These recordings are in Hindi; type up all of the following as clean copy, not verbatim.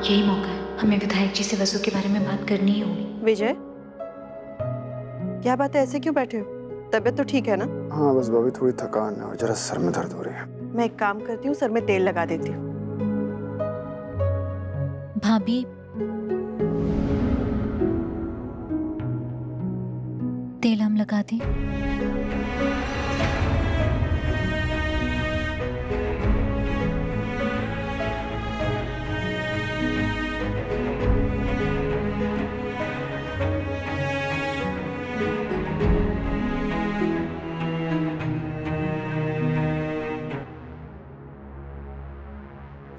यही मौका है, हमें विधायक जी से वसु के बारे में बात करनी ही होगी। विजय, क्या बात है, ऐसे क्यों बैठे हो? तबीयत तो ठीक है ना? हाँ बस भाभी थोड़ी थकान है और जरा सर में दर्द हो रही है। मैं एक काम करती हूँ, सर में तेल लगा देती हूँ। भाभी, तेल हम लगा दें?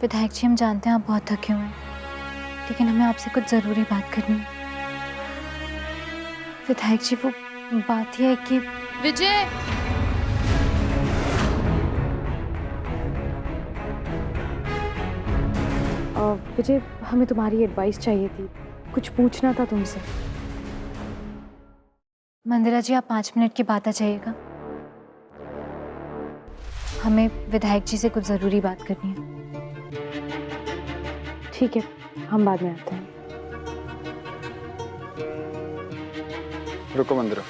विधायक जी, हम जानते हैं आप बहुत थके हुए हैं, लेकिन हमें आपसे कुछ जरूरी बात करनी है। विधायक जी, वो बात यह है कि विजय, विजय, हमें तुम्हारी एडवाइस चाहिए थी, कुछ पूछना था तुमसे। मंदिरा जी, आप 5 मिनट के बाद आ जाइएगा। हमें विधायक जी से कुछ जरूरी बात करनी है। ठीक है, हम बाद में आते हैं। रुको मंदिरा।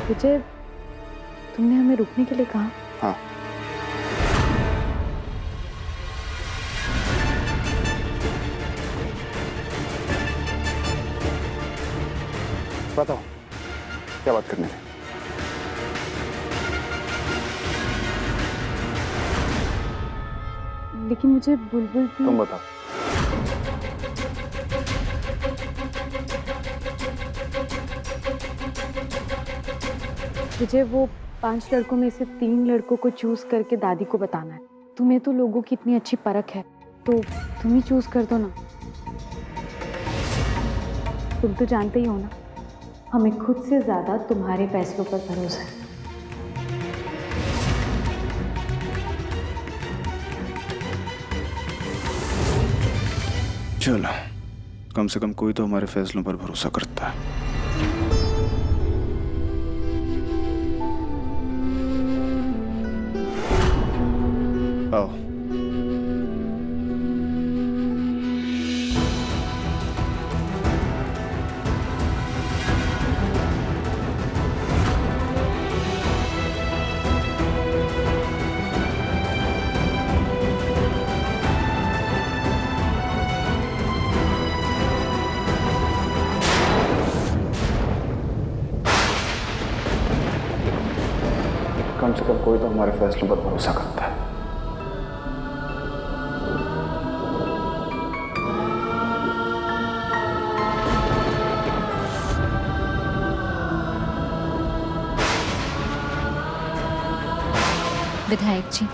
विजय, तुमने हमें रुकने के लिए कहा? हाँ बताओ क्या बात करनी थी? लेकिन मुझे बुलबुल की... तुम बताओ। विजय, वो 5 लड़कों में से 3 लड़कों को चूज करके दादी को बताना है। तुम्हें तो लोगों की इतनी अच्छी परख है, तो तुम ही चूज कर दो ना। तुम तो जानते ही हो ना, हमें खुद से ज्यादा तुम्हारे फैसलों पर भरोसा है। चलो, कम से कम कोई तो हमारे फैसलों पर भरोसा करता है। आओ। कम से कम कोई तो हमारे फैसलों पर भरोसा करता है। विधायक जी,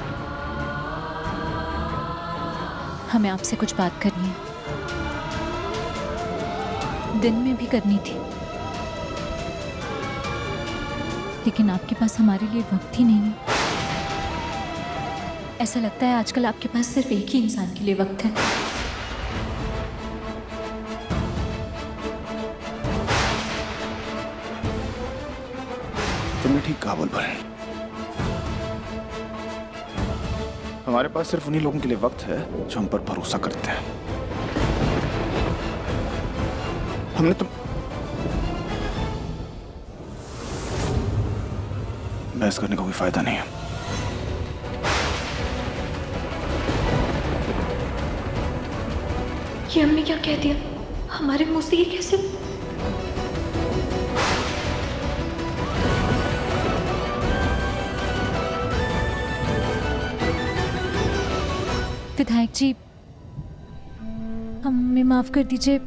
हमें आपसे कुछ बात करनी है, दिन में भी करनी थी, लेकिन आपके पास हमारे लिए वक्त ही नहीं है। ऐसा लगता है आजकल आपके पास सिर्फ एक ही इंसान के लिए वक्त है। तुमने ठीक कहा बुलबुल। हमारे पास सिर्फ उन्हीं लोगों के लिए वक्त है जो हम पर भरोसा करते हैं। हमने तो बहस करने का कोई फायदा नहीं है। ये हमने क्या कह दिया? हमारे मुंह से ये कैसे? विधायक जी, हमें माफ कर दीजिए,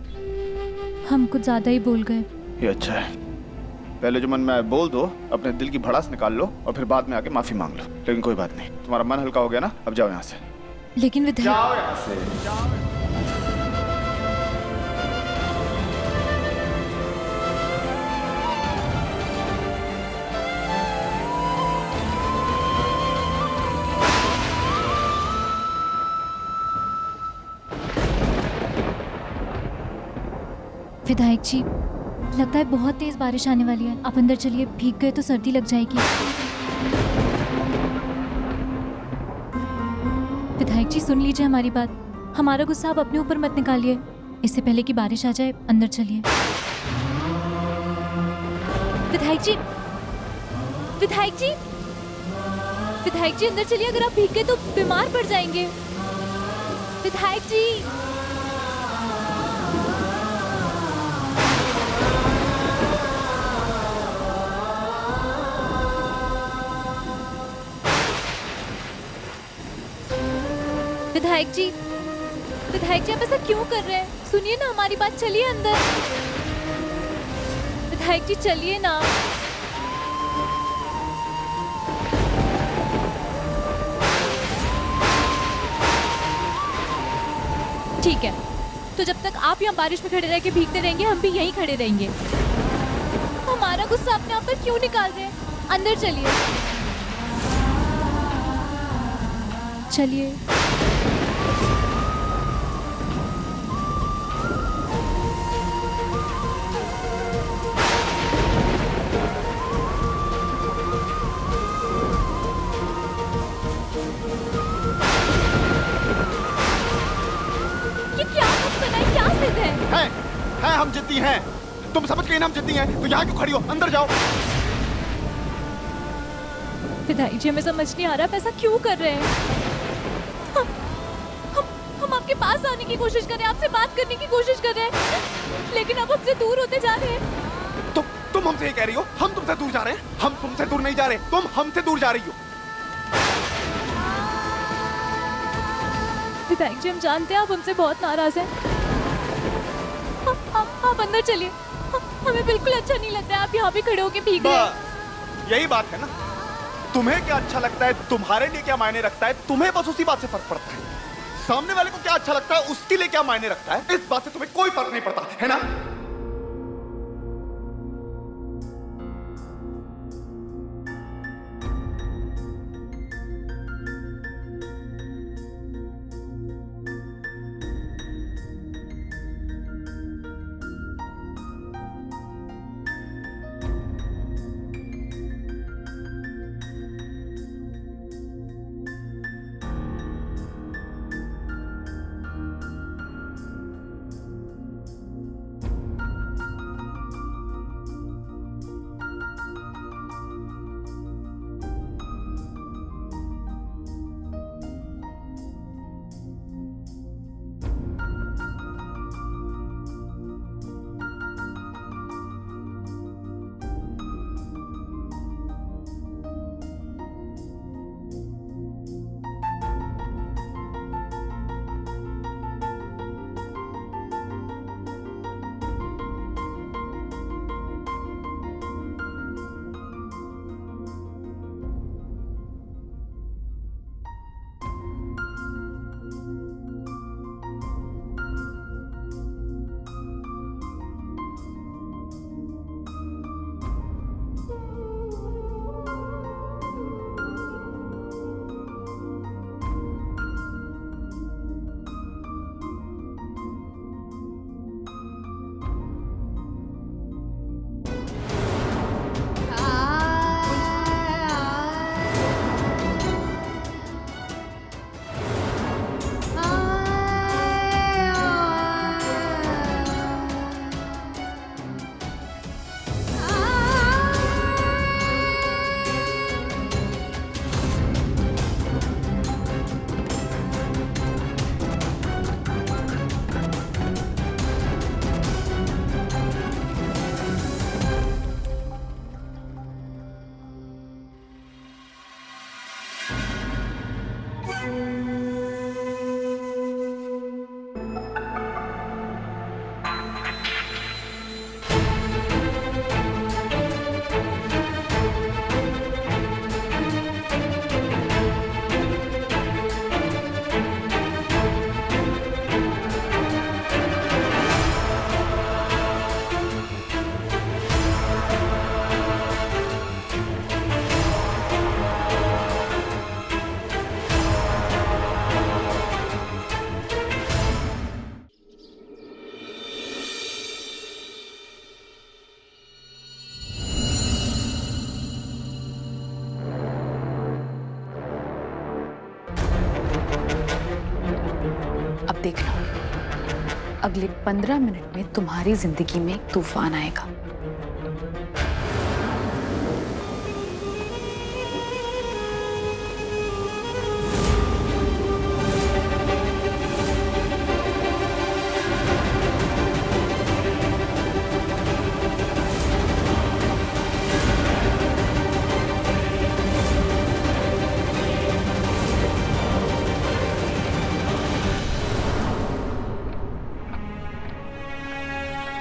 हम कुछ ज्यादा ही बोल गए। ये अच्छा है, पहले जो मन में आए बोल दो, अपने दिल की भड़ास निकाल लो और फिर बाद में आके माफी मांग लो। लेकिन कोई बात नहीं, तुम्हारा मन हल्का हो गया ना, अब जाओ यहाँ से। लेकिन विधायक, जाओ यहाँ से, जाओ। विधायक जी, लगता है बहुत तेज बारिश आने वाली है। आप अंदर चलिए, भीग गए तो सर्दी लग जाएगी। विधायक जी सुन लीजिए हमारी बात। हमारा गुस्सा आप अपने ऊपर मत निकालिए। इससे पहले कि बारिश आ जाए, अंदर चलिए। विधायक जी, विधायक जी, विधायक जी अंदर चलिए। अगर आप भीग गए तो बीमार पड़ जाएंगे। विधायक जी, विधायक जी, विधायक जी आप ऐसा क्यों कर रहे हैं? सुनिए ना हमारी बात, चलिए अंदर। विधायक जी चलिए ना। ठीक है, तो जब तक आप यहाँ बारिश में खड़े रह के भीगते रहेंगे, हम भी यहीं खड़े रहेंगे। हमारा गुस्सा अपने आप पर क्यों निकाल रहे हैं? अंदर चलिए, चलिए। है हम जिद्दी हैं। तुम समझ गई ना हम जिद्दी हैं, तो यहाँ क्यों खड़ी हो? अंदर जाओ। विधायक जी हमें समझ नहीं आ रहा आप ऐसा क्यों कर रहे हैं। हम आपके पास आने की कोशिश कर रहे हैं, आपसे बात करने की कोशिश कर रहे हैं, लेकिन आप हमसे दूर होते जा रहे हैं। तुम हमसे ये कह रही हो हम तुमसे दूर जा रहे हैं? हम तुमसे दूर नहीं जा रहे, तुम हमसे दूर जा रही हो। विधायक जी हम जानते हैं आप हमसे बहुत नाराज हैं। आप अंदर चलिए, हमें बिल्कुल अच्छा नहीं लगता है आप यहाँ पे खड़े होके भीग रहे हैं। यही बात है ना, तुम्हें क्या अच्छा लगता है, तुम्हारे लिए क्या मायने रखता है, तुम्हें बस उसी बात से फर्क पड़ता है। सामने वाले को क्या अच्छा लगता है, उसके लिए क्या मायने रखता है, इस बात से तुम्हें कोई फर्क नहीं पड़ता है ना। देखना, अगले 15 मिनट में तुम्हारी जिंदगी में एक तूफान आएगा।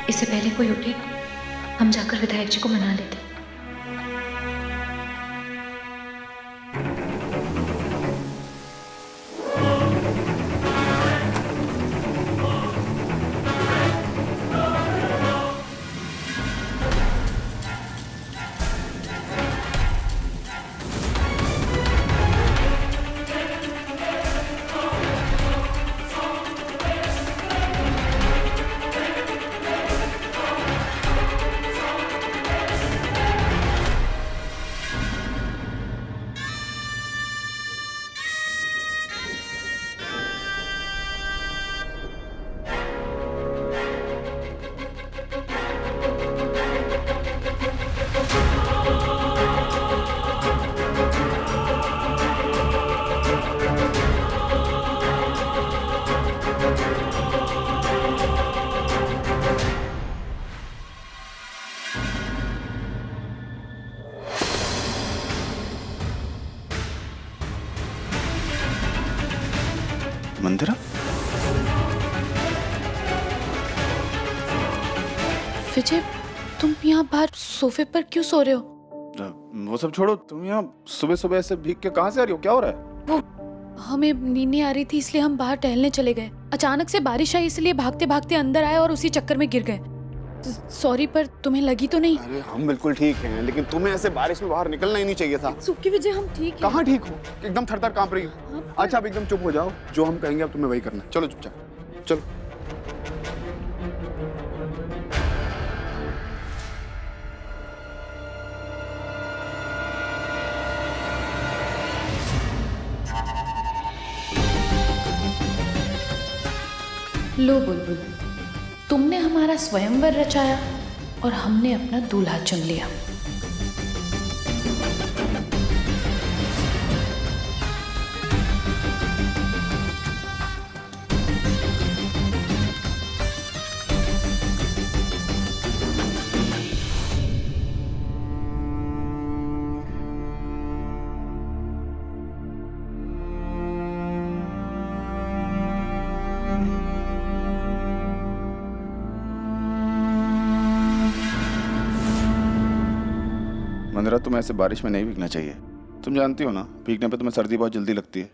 इससे पहले कोई उठे, हम जाकर विधायक जी को मना लेते। मंदिरा, विजय, तुम यहाँ बाहर सोफे पर क्यों सो रहे हो? वो सब छोड़ो, तुम यहाँ सुबह सुबह ऐसे भीग के कहाँ से आ रही हो? क्या हो रहा है? वो हमें नींद नहीं आ रही थी, इसलिए हम बाहर टहलने चले गए। अचानक से बारिश आई, इसलिए भागते भागते अंदर आए और उसी चक्कर में गिर गए। सॉरी, पर तुम्हें लगी तो नहीं? अरे हम बिल्कुल ठीक हैं, लेकिन तुम्हें ऐसे बारिश में बाहर निकलना ही नहीं चाहिए था। सुखी विजय, हम ठीक हैं। कहाँ ठीक हो? एकदम थर-थर कांप रही हो। अच्छा, अब एकदम चुप हो जाओ, जो हम कहेंगे अब तुम्हें वही करना है। चलो चुपचाप, चलो। लो बुलबुल, तुमने हमारा स्वयंवर रचाया और हमने अपना दूल्हा चुन लिया। मंदिरा, तुम्हें ऐसे बारिश में नहीं भीगना चाहिए। तुम जानती हो ना, भीगने पे तुम्हें सर्दी बहुत जल्दी लगती है।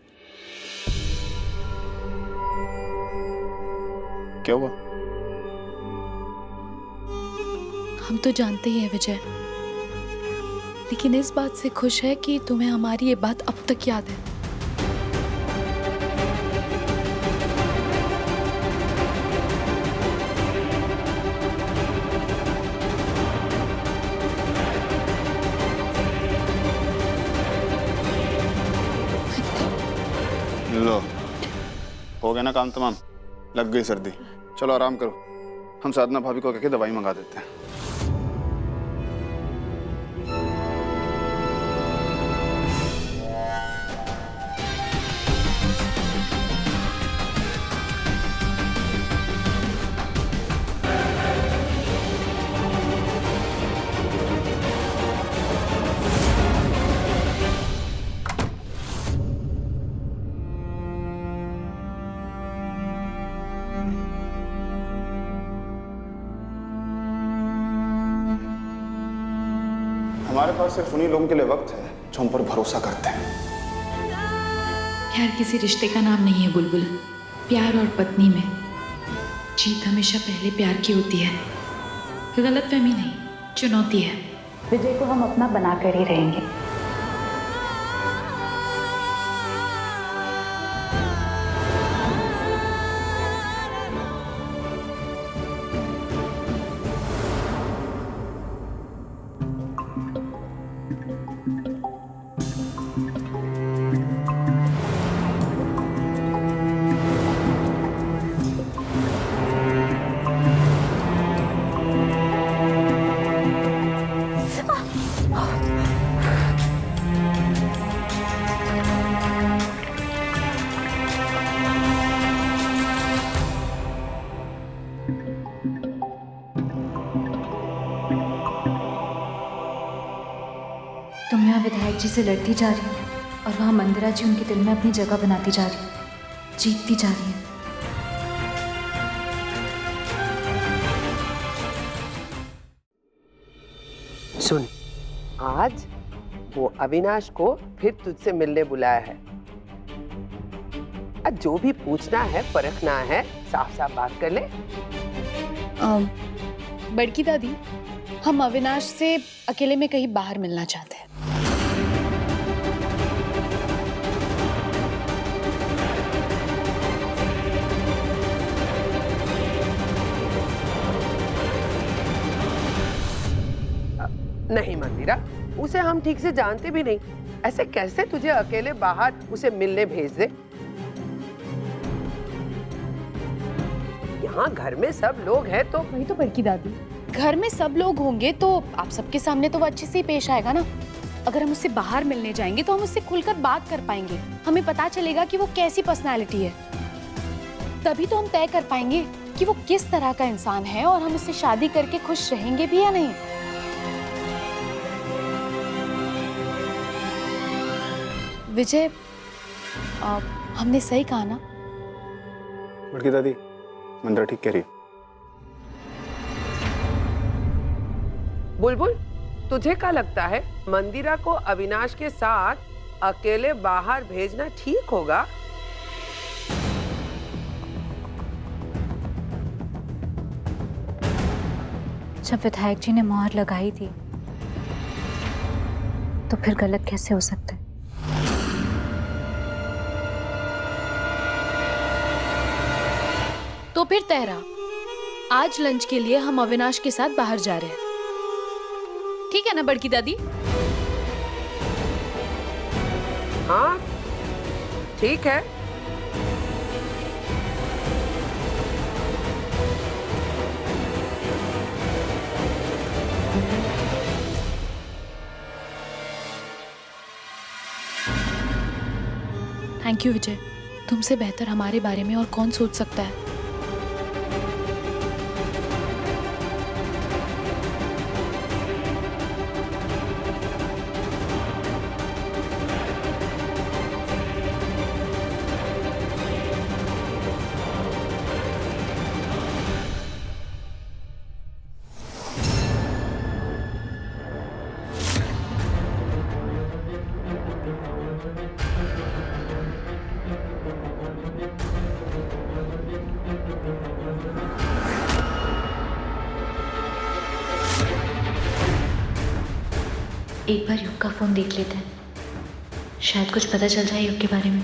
क्या हुआ? हम तो जानते ही हैं विजय, लेकिन इस बात से खुश है कि तुम्हें हमारी ये बात अब तक याद है। लो, हो गया ना काम तमाम, लग गई सर्दी। चलो आराम करो, हम साधना भाभी को कहके दवाई मंगा देते हैं। हमारे पास सिर्फ उन्हीं लोगों के लिए वक्त है जो हम पर भरोसा करते हैं। प्यार किसी रिश्ते का नाम नहीं है बुलबुल। प्यार और पत्नी में जीत हमेशा पहले प्यार की होती है, गलतफहमी नहीं, चुनौती है। विजय को हम अपना बनाकर ही रहेंगे। जी से लड़ती जा रही है और वहाँ मंदिरा जी उनके दिल में अपनी जगह बनाती जा रही है, जीतती जा रही है। सुन, आज वो अविनाश को फिर तुझसे मिलने बुलाया है। आज जो भी पूछना है, परखना है, साफ साफ बात कर ले। बड़की दादी, हम अविनाश से अकेले में कहीं बाहर मिलना चाहते हैं। नहीं मंदिरा, उसे हम ठीक से जानते भी नहीं, ऐसे कैसे तुझे अकेले बाहर उसे मिलने भेज दे? यहाँ घर में सब लोग हैं तो वही तो बड़की दादी, घर में सब लोग होंगे तो आप सबके सामने तो वो अच्छे से ही पेश आएगा ना। अगर हम उससे बाहर मिलने जाएंगे तो हम उससे खुलकर बात कर पाएंगे, हमें पता चलेगा कि वो कैसी पर्सनालिटी है। तभी तो हम तय कर पाएंगे कि वो किस तरह का इंसान है और हम उससे शादी करके खुश रहेंगे भी या नहीं। विजय, हमने सही कहा ना? बड़की दादी, मंदिरा ठीक कह रही है। बुलबुल, तुझे क्या लगता है मंदिरा को अविनाश के साथ अकेले बाहर भेजना ठीक होगा? जब विधायक जी ने मोहर लगाई थी तो फिर गलत कैसे हो सकता है? तो फिर तेरा, आज लंच के लिए हम अविनाश के साथ बाहर जा रहे हैं, ठीक है ना बड़की दादी? हाँ ठीक है। थैंक यू विजय, तुमसे बेहतर हमारे बारे में और कौन सोच सकता है। एक बार युग का फोन देख लेते हैं, शायद कुछ पता चल जाए युग के बारे में।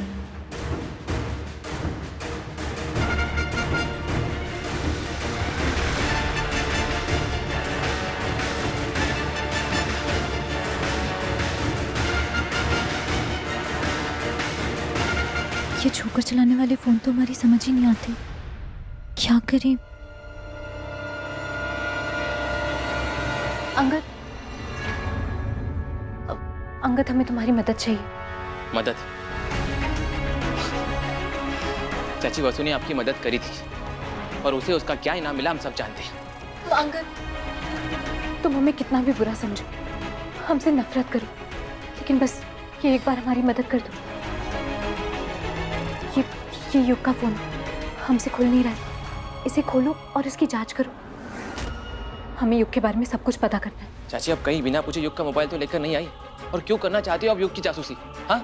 ये छोकर चलाने वाले फोन तो हमारी समझ ही नहीं आते, क्या करें? अंगद, हमें तुम्हारी मदद चाहिए। मदद? चाची, वसु ने आपकी मदद करी थी और उसे उसका क्या इनाम मिला हम सब जानते हैं। तो अंगद, तुम हमें कितना भी बुरा समझो, हमसे नफरत करो, लेकिन बस ये एक बार हमारी मदद कर दो। ये युग का फोन हमसे खुल नहीं रहा है, इसे खोलो और इसकी जांच करो। हमें युग के बारे में सब कुछ पता करना है। चाची, अब कहीं बिना पूछे युग का मोबाइल तो लेकर नहीं आई, और क्यों करना चाहती हो आप युग की जासूसी? हाँ,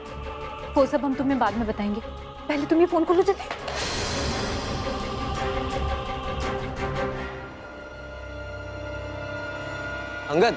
वो सब हम तुम्हें बाद में बताएंगे, पहले तुम ये फोन खोलो जल्दी। अंगद,